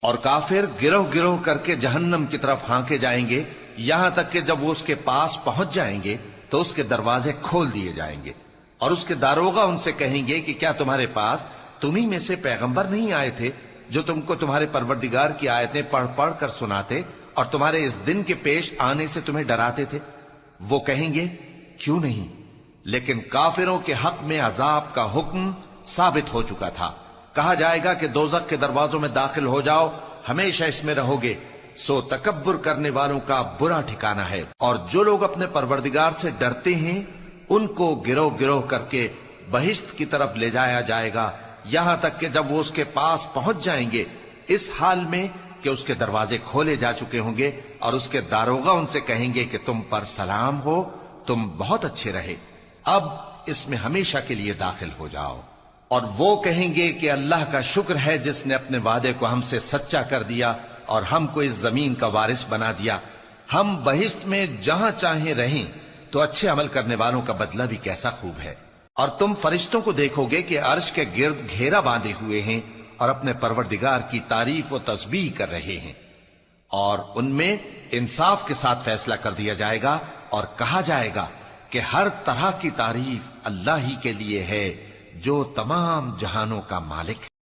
اور کافر گروہ گروہ کر کے جہنم کی طرف ہانکے جائیں گے، یہاں تک کہ جب وہ اس کے پاس پہنچ جائیں گے تو اس کے دروازے کھول دیے جائیں گے، اور اس کے داروغہ ان سے کہیں گے کہ کیا تمہارے پاس تمہیں میں سے پیغمبر نہیں آئے تھے جو تم کو تمہارے پروردگار کی آیتیں پڑھ پڑھ کر سناتے اور تمہارے اس دن کے پیش آنے سے تمہیں ڈراتے تھے؟ وہ کہیں گے کیوں نہیں، لیکن کافروں کے حق میں عذاب کا حکم ثابت ہو چکا تھا۔ کہا جائے گا کہ دوزخ کے دروازوں میں داخل ہو جاؤ، ہمیشہ اس میں رہو گے، سو تکبر کرنے والوں کا برا ٹھکانہ ہے۔ اور جو لوگ اپنے پروردگار سے ڈرتے ہیں ان کو گروہ گروہ کر کے بہشت کی طرف لے جایا جائے گا، یہاں تک کہ جب وہ اس کے پاس پہنچ جائیں گے اس حال میں کہ اس کے دروازے کھولے جا چکے ہوں گے، اور اس کے داروغہ ان سے کہیں گے کہ تم پر سلام ہو، تم بہت اچھے رہے، اب اس میں ہمیشہ کے لیے داخل ہو جاؤ۔ اور وہ کہیں گے کہ اللہ کا شکر ہے جس نے اپنے وعدے کو ہم سے سچا کر دیا اور ہم کو اس زمین کا وارث بنا دیا، ہم بہشت میں جہاں چاہیں رہیں، تو اچھے عمل کرنے والوں کا بدلہ بھی کیسا خوب ہے۔ اور تم فرشتوں کو دیکھو گے کہ عرش کے گرد گھیرا باندھے ہوئے ہیں اور اپنے پروردگار کی تعریف و تسبیح کر رہے ہیں، اور ان میں انصاف کے ساتھ فیصلہ کر دیا جائے گا، اور کہا جائے گا کہ ہر طرح کی تعریف اللہ ہی کے لیے ہے جو تمام جہانوں کا مالک ہے۔